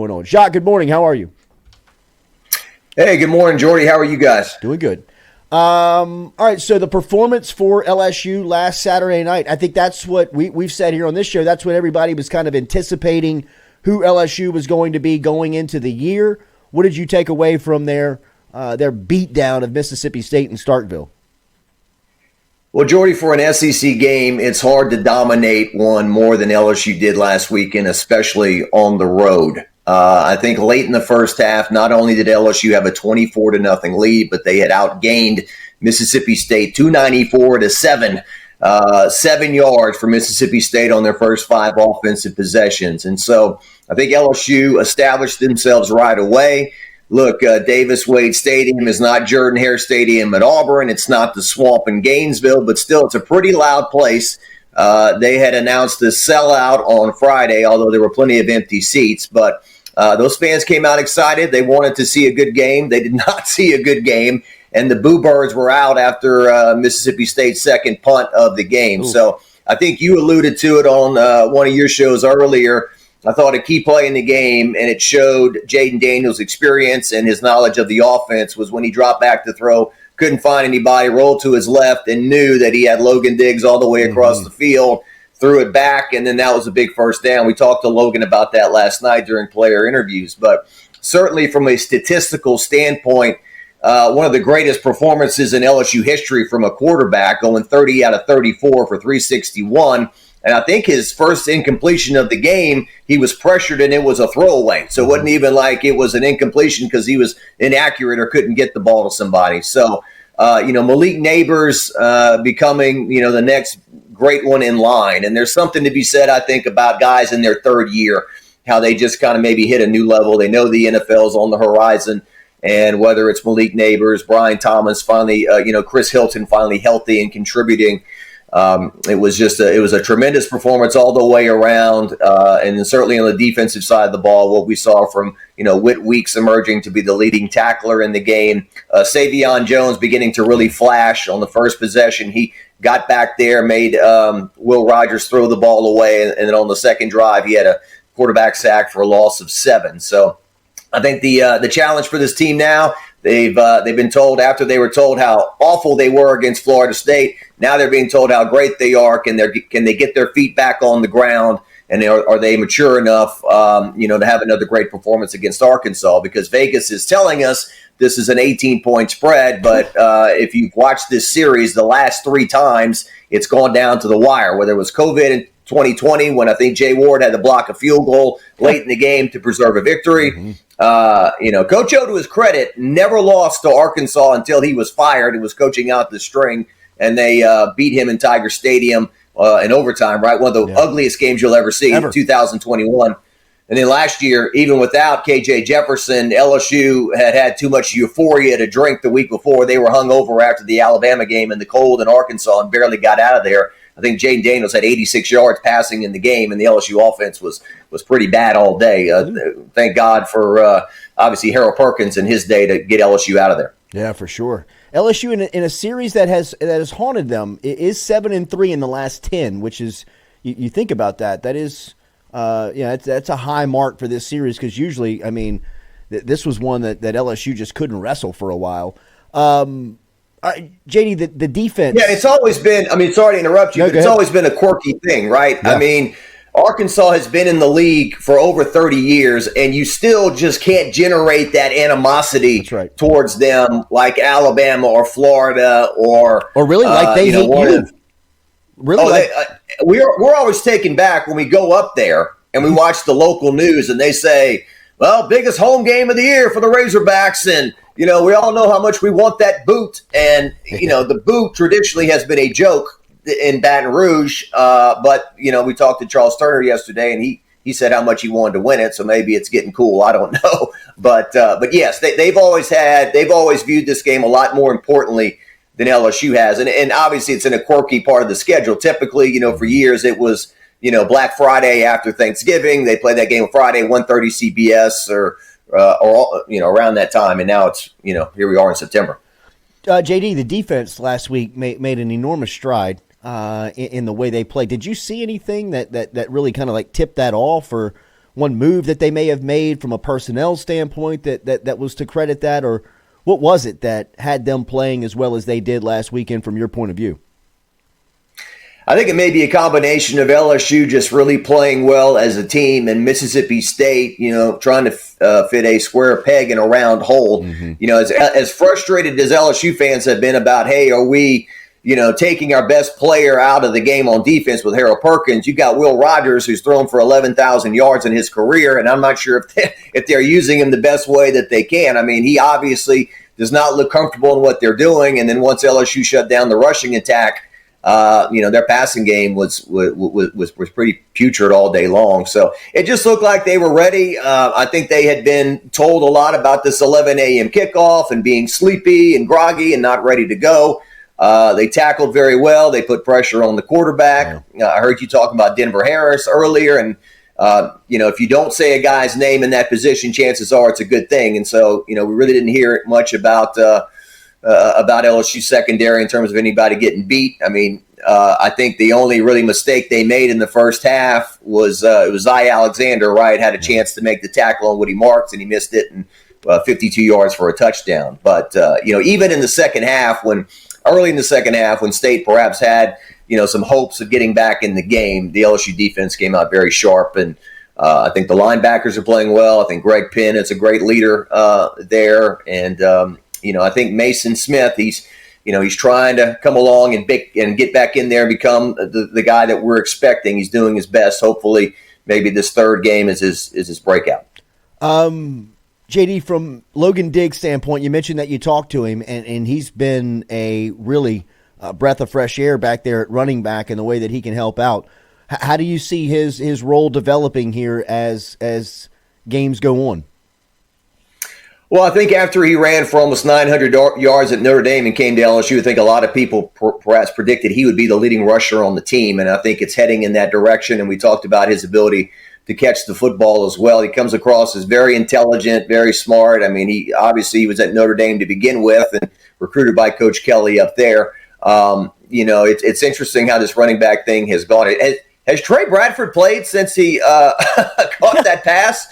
Going on. Jacques, good morning. How are you? Hey, good morning, Jordy. How are you guys? Doing good. All right, so the performance for LSU last Saturday night, I think that's what we've said here on this show. That's what everybody was kind of anticipating who LSU was going to be going into the year. What did you take away from their beatdown of Mississippi State in Starkville? Well, Jordy, for an SEC game, it's hard to dominate one more than LSU did last weekend, especially on the road. I think late in the first half, not only did LSU have a 24-0 lead, but they had outgained Mississippi State 294-7. 7 yards for Mississippi State on their first 5 offensive possessions. And so I think LSU established themselves right away. Look, Davis Wade Stadium is not Jordan-Hare Stadium at Auburn. It's not the Swamp in Gainesville, but still it's a pretty loud place. They had announced a sellout on Friday, although there were plenty of empty seats. But those fans came out excited. They wanted to see a good game. They did not see a good game. And the Boo Birds were out after Mississippi State's second punt of the game. Ooh. So I think you alluded to it on one of your shows earlier. I thought a key play in the game, and it showed Jayden Daniels' experience and his knowledge of the offense, was when he dropped back to throw, couldn't find anybody, rolled to his left, and knew that he had Logan Diggs all the way across the field, threw it back, and then that was a big first down. We talked to Logan about that last night during player interviews. But certainly from a statistical standpoint, one of the greatest performances in LSU history from a quarterback, going 30 out of 34 for 361. And I think his first incompletion of the game, he was pressured and it was a throwaway. So it wasn't even like it was an incompletion because he was inaccurate or couldn't get the ball to somebody. So, Malik Neighbors becoming, the next great one in line. And there's something to be said, I think, about guys in their third year, how they just kind of maybe hit a new level. They know the NFL's on the horizon. And whether it's Malik Neighbors, Brian Thomas finally, Chris Hilton finally healthy and contributing. It was a tremendous performance all the way around, and certainly on the defensive side of the ball, what we saw from Whit Weeks emerging to be the leading tackler in the game, Savion Jones beginning to really flash on the first possession. He got back there, made Will Rogers throw the ball away, and then on the second drive, he had a quarterback sack for a loss of 7. So I think the challenge for this team now. They've been told, after they were told how awful they were against Florida State, now they're being told how great they are. Can they get their feet back on the ground, and are they mature enough, to have another great performance against Arkansas? Because Vegas is telling us this is an 18-point spread, but if you've watched this series, the last 3 times it's gone down to the wire. Whether it was COVID in 2020, when I think Jay Ward had to block a field goal late in the game to preserve a victory. Coach O, to his credit, never lost to Arkansas until he was fired. He was coaching out the string, and they beat him in Tiger Stadium in overtime, right? One of the ugliest games you'll ever see in 2021. And then last year, even without KJ Jefferson, LSU had too much euphoria to drink the week before. They were hungover after the Alabama game in the cold in Arkansas and barely got out of there. I think Jayden Daniels had 86 yards passing in the game, and the LSU offense was pretty bad all day. Thank God for, obviously, Harold Perkins in his day to get LSU out of there. Yeah, for sure. LSU in a series that has haunted them is 7-3 in the last 10, which is, you think about that. That is, that's a high mark for this series because usually, this was one that LSU just couldn't wrestle for a while. JD, the defense. Yeah, it's always been, sorry to interrupt you, but it's always been a quirky thing, right? Yeah. Arkansas has been in the league for over 30 years, and you still just can't generate that animosity towards them like Alabama or Florida or really like they hate you. Really? We're always taken back when we go up there and we watch the local news and they say, well, biggest home game of the year for the Razorbacks, and we all know how much we want that boot. And, the boot traditionally has been a joke in Baton Rouge. But, we talked to Charles Turner yesterday, and he said how much he wanted to win it. So maybe it's getting cool. I don't know. But yes, they've always viewed this game a lot more importantly than LSU has. And obviously it's in a quirky part of the schedule. Typically, for years it was, Black Friday after Thanksgiving. They played that game on Friday, 1:30 CBS or around that time, and now it's here we are in September. JD, the defense last week made an enormous stride in the way they played. Did you see anything that really kind of like tipped that off, or one move that they may have made from a personnel standpoint that was to credit that, or what was it that had them playing as well as they did last weekend from your point of view? I think it may be a combination of LSU just really playing well as a team and Mississippi State, trying to fit a square peg in a round hole. As frustrated as LSU fans have been about, hey, are we, taking our best player out of the game on defense with Harold Perkins? You got Will Rogers, who's thrown for 11,000 yards in his career, and I'm not sure if they're using him the best way that they can. I mean, he obviously does not look comfortable in what they're doing, and then once LSU shut down the rushing attack, their passing game was pretty putrid all day long. So it just looked like they were ready. I think they had been told a lot about this 11 a.m. kickoff and being sleepy and groggy and not ready to go. They tackled very well. They put pressure on the quarterback. I heard you talking about Denver Harris earlier, and if you don't say a guy's name in that position, chances are it's a good thing. And so, we really didn't hear much about LSU secondary in terms of anybody getting beat. I mean, I think the only really mistake they made in the first half was it was Zy Alexander, right? Had a chance to make the tackle on Woody Marks, and he missed it, and 52 yards for a touchdown. But, even in the second half, early in the second half, when State perhaps had, some hopes of getting back in the game, the LSU defense came out very sharp. And I think the linebackers are playing well. I think Greg Penn is a great leader there. And, I think Mason Smith, he's trying to come along and get back in there and become the guy that we're expecting. He's doing his best. Hopefully, maybe this third game is his breakout. JD, from Logan Diggs' standpoint, you mentioned that you talked to him, and he's been a really breath of fresh air back there at running back in the way that he can help out. How do you see his role developing here as games go on? Well, I think after he ran for almost 900 yards at Notre Dame and came to LSU, I think a lot of people perhaps predicted he would be the leading rusher on the team, and I think it's heading in that direction. And we talked about his ability to catch the football as well. He comes across as very intelligent, very smart. I mean, he was at Notre Dame to begin with and recruited by Coach Kelly up there. It's interesting how this running back thing has gone. Has Trey Bradford played since he caught that pass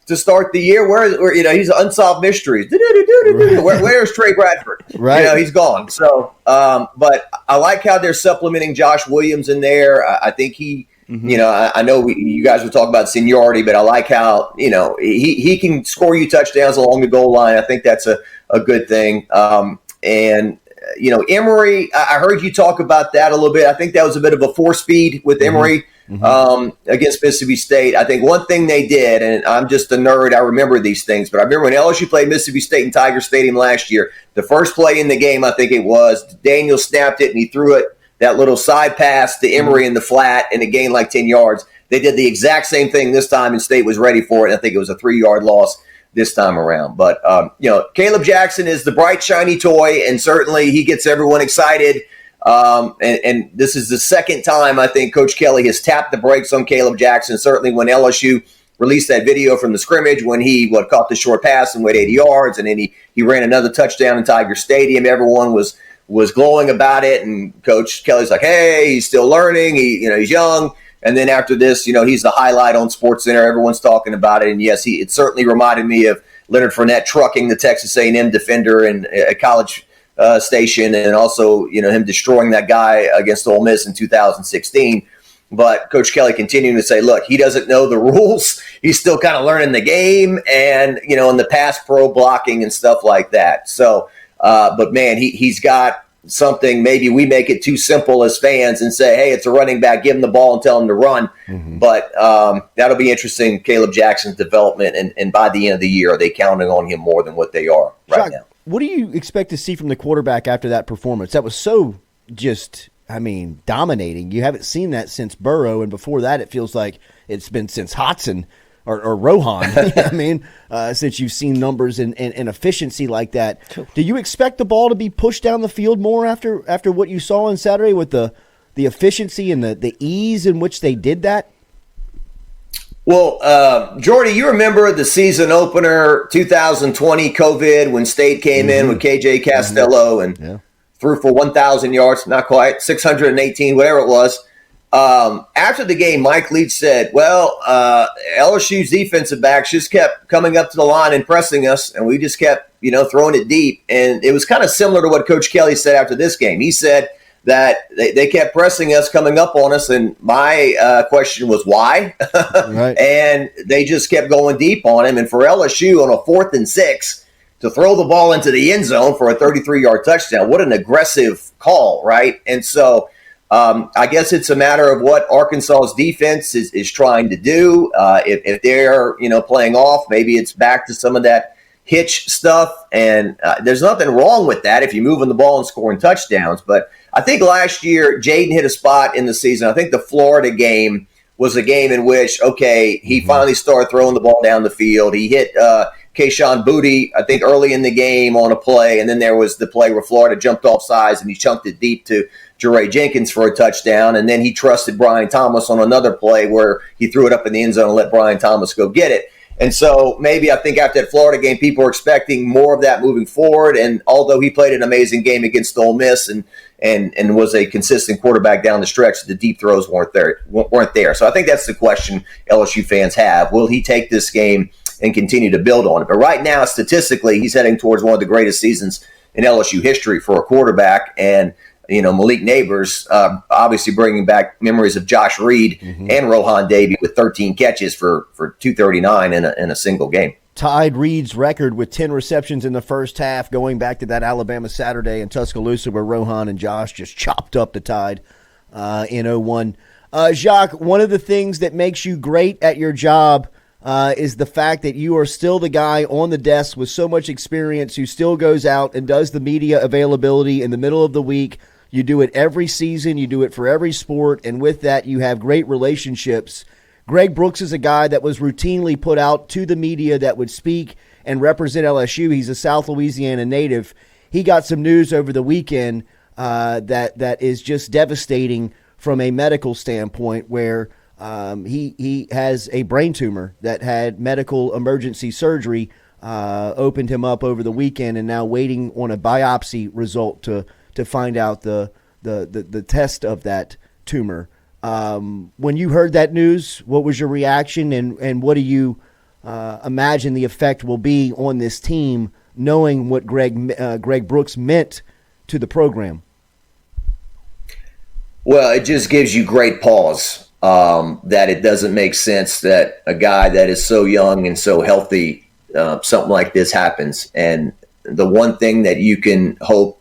to start the year? Where he's unsolved mysteries. Where's Trey Bradford? Right, he's gone. So, but I like how they're supplementing Josh Williams in there. I think he. I know you guys were talking about seniority, but I like how, he can score you touchdowns along the goal line. I think that's a good thing. Emory, I heard you talk about that a little bit. I think that was a bit of a 4-speed with Emory against Mississippi State. I think one thing they did, and I'm just a nerd, I remember these things, but I remember when LSU played Mississippi State in Tiger Stadium last year, the first play in the game, I think it was, Daniel snapped it and he threw it, that little side pass to Emory in the flat, and it gained like 10 yards. They did the exact same thing this time, and State was ready for it. I think it was a 3-yard loss this time around. But, Caleb Jackson is the bright, shiny toy, and certainly he gets everyone excited. And this is the second time I think Coach Kelly has tapped the brakes on Caleb Jackson. Certainly when LSU released that video from the scrimmage when he caught the short pass and went 80 yards, and then he ran another touchdown in Tiger Stadium. Everyone was glowing about it, and Coach Kelly's like, hey, he's still learning. He's young. And then after this, he's the highlight on SportsCenter. Everyone's talking about it. And yes, it certainly reminded me of Leonard Fournette trucking the Texas A&M defender in a College Station, and also, him destroying that guy against Ole Miss in 2016. But Coach Kelly continuing to say, look, he doesn't know the rules. He's still kind of learning the game and, in the pass pro blocking and stuff like that. So, but man, he's got something. Maybe we make it too simple as fans and say, hey, it's a running back, give him the ball and tell him to run. But that'll be interesting, Caleb Jackson's development. And by the end of the year, are they counting on him more than what they are right now? What do you expect to see from the quarterback after that performance? That was so dominating. You haven't seen that since Burrow, and before that it feels like it's been since Hodson or Rohan. Since you've seen numbers and efficiency like that. Do you expect the ball to be pushed down the field more after what you saw on Saturday with the efficiency and the ease in which they did that? Well, Jordy, you remember the season opener 2020 COVID when State came in with KJ Costello and threw for 1,000 yards, not quite, 618, whatever it was. After the game, Mike Leach said, well, LSU's defensive backs just kept coming up to the line and pressing us, and we just kept, throwing it deep. And it was kind of similar to what Coach Kelly said after this game. He said that they kept pressing us, coming up on us, and my question was why? Right. And they just kept going deep on him. And for LSU on a 4th and 6 to throw the ball into the end zone for a 33-yard touchdown, what an aggressive call, right? And so I guess it's a matter of what Arkansas's defense is trying to do. If they're, playing off, maybe it's back to some of that hitch stuff. And there's nothing wrong with that if you're moving the ball and scoring touchdowns. But I think last year, Jayden hit a spot in the season. I think the Florida game was a game in which, he finally started throwing the ball down the field. He hit Kayshon Boutte, I think, early in the game on a play. And then there was the play where Florida jumped off sides and he chunked it deep to Jeray Jenkins for a touchdown, and then he trusted Brian Thomas on another play where he threw it up in the end zone and let Brian Thomas go get it. And so maybe I think after that Florida game, people are expecting more of that moving forward. And although he played an amazing game against Ole Miss and was a consistent quarterback down the stretch, the deep throws weren't there. So I think that's the question LSU fans have. Will he take this game and continue to build on it? But right now, statistically, he's heading towards one of the greatest seasons in LSU history for a quarterback. And Malik Neighbors, obviously bringing back memories of Josh Reed and Rohan Davey with 13 catches for 239 in a single game. Tied Reed's record with 10 receptions in the first half, going back to that Alabama Saturday in Tuscaloosa where Rohan and Josh just chopped up the Tide in 01. Jacques, one of the things that makes you great at your job is the fact that you are still the guy on the desk with so much experience who still goes out and does the media availability in the middle of the week. You do it every season. You do it for every sport. And with that, you have great relationships. Greg Brooks is a guy that was routinely put out to the media that would speak and represent LSU. He's a South Louisiana native. He got some news over the weekend that is just devastating from a medical standpoint, where he has a brain tumor that had medical emergency surgery, opened him up over the weekend, and now waiting on a biopsy result to find out the test of that tumor. When you heard that news, what was your reaction, and what do you imagine the effect will be on this team, knowing what Greg Brooks meant to the program? Well, it just gives you great pause that it doesn't make sense that a guy that is so young and so healthy, something like this happens. And the one thing that you can hope,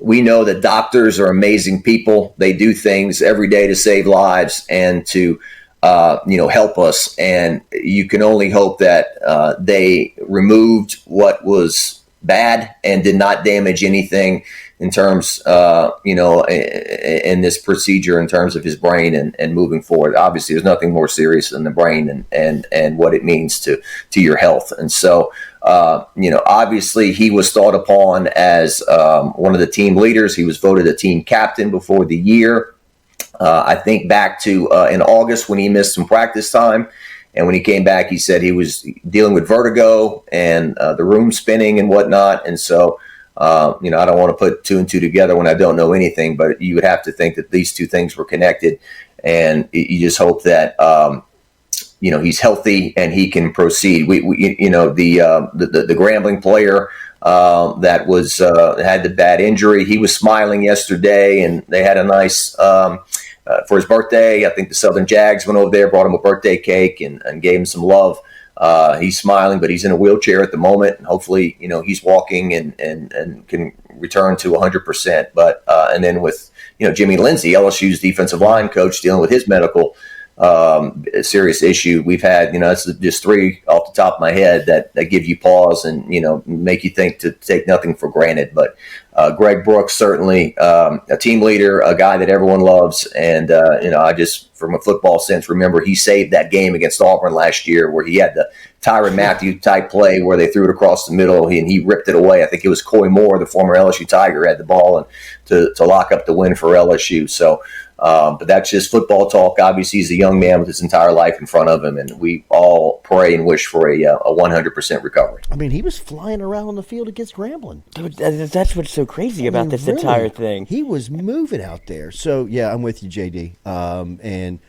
we know that doctors are amazing people. They do things every day to save lives and to, help us. And you can only hope that they removed what was bad and did not damage anything in terms, in this procedure, in terms of his brain and moving forward. Obviously, there's nothing more serious than the brain and what it means to your health. And so, obviously he was thought upon as one of the team leaders. He was voted a team captain before the year. I think back to in August when he missed some practice time. And when he came back, he said he was dealing with vertigo and the room spinning and whatnot. And so, I don't want to put two and two together when I don't know anything, but you would have to think that these two things were connected. And you just hope that, he's healthy and he can proceed. The Grambling player that was had the bad injury, he was smiling yesterday, and they had a nice for his birthday. I think the Southern Jags went over there, brought him a birthday cake, and gave him some love. He's smiling, but he's in a wheelchair at the moment. And hopefully, he's walking and can return to 100%. But and then with Jimmy Lindsey, LSU's defensive line coach, dealing with his medical serious issue. We've had, it's just three off the top of my head that give you pause and, make you think to take nothing for granted. But Greg Brooks, certainly a team leader, a guy that everyone loves. And, I just, from a football sense, remember he saved that game against Auburn last year where he had the Tyrann Mathieu type play where they threw it across the middle and he ripped it away. I think it was Coy Moore, the former LSU Tiger, had the ball and to lock up the win for LSU. So, But that's just football talk. Obviously, he's a young man with his entire life in front of him, and we all pray and wish for a 100% recovery. I mean, he was flying around on the field against Grambling. That's what's so crazy about this really, entire thing. He was moving out there. So, yeah, I'm with you, JD. And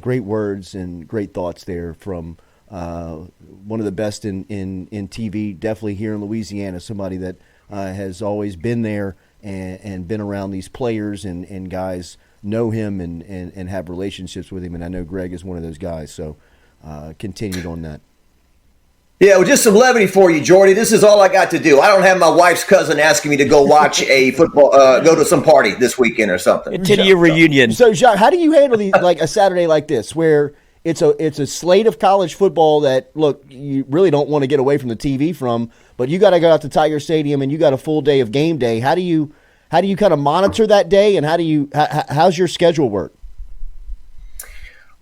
great words and great thoughts there from one of the best in TV, definitely here in Louisiana, somebody that has always been there and been around these players and guys know him and have relationships with him. And I know Greg is one of those guys. So continued on that. Yeah, well, just some levity for you, Jordy. This is all I got to do. I don't have my wife's cousin asking me to go watch a football, go to some party this weekend or something. To your reunion. So, Jacques, how do you handle like a Saturday like this, where it's a slate of college football that, look, you really don't want to get away from the TV from, but you got to go out to Tiger Stadium and you got a full day of game day. How do you kind of monitor that day, and how's your schedule work?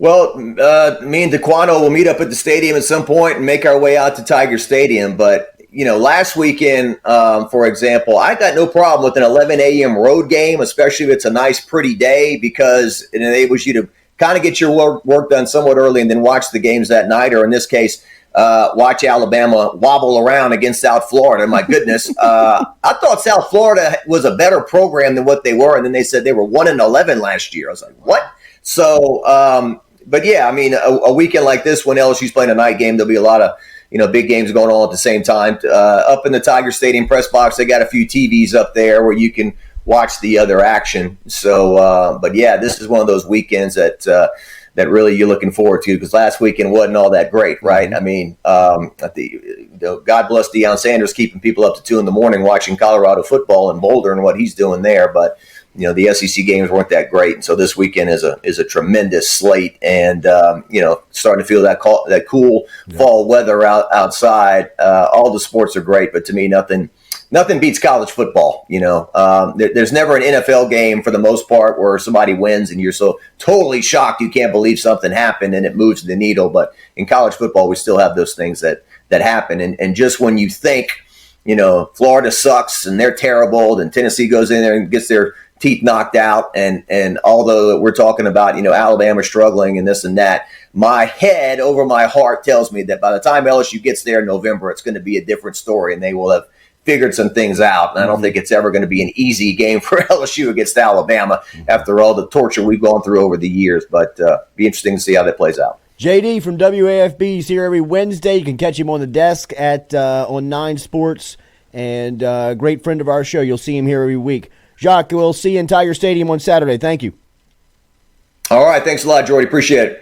Well, me and DeQuano will meet up at the stadium at some point and make our way out to Tiger Stadium. But, last weekend, for example, I got no problem with an 11 a.m. road game, especially if it's a nice, pretty day, because it enables you to kind of get your work done somewhat early and then watch the games that night, or in this case, watch Alabama wobble around against South Florida. My goodness. I thought South Florida was a better program than what they were, and then they said they were 1-11 last year. I was like, what? So, but yeah, I mean, a weekend like this when LSU's playing a night game, there'll be a lot of, big games going on at the same time. Up in the Tiger Stadium press box, they got a few TVs up there where you can watch the other action. So, but yeah, this is one of those weekends that really you're looking forward to, because last weekend wasn't all that great, right? I mean, God bless Deion Sanders keeping people up to 2 a.m. watching Colorado football in Boulder and what he's doing there, but the SEC games weren't that great, and so this weekend is a tremendous slate, and starting to feel that cool fall weather outside. All the sports are great, but to me, nothing beats college football. There's never an NFL game for the most part where somebody wins and you're so totally shocked you can't believe something happened and it moves the needle. But in college football, we still have those things that happen, and just when you think Florida sucks and they're terrible, then Tennessee goes in there and gets their teeth knocked out, and although we're talking about Alabama struggling and this and that, my head over my heart tells me that by the time LSU gets there in November, it's going to be a different story, and they will have figured some things out. And I don't think it's ever going to be an easy game for LSU against Alabama after all the torture we've gone through over the years, but be interesting to see how that plays out. JD from WAFB is here every Wednesday. You can catch him on the desk on 9 Sports, and a great friend of our show. You'll see him here every week. Jacques, we'll see you in Tiger Stadium on Saturday. Thank you. All right. Thanks a lot, Jordy. Appreciate it.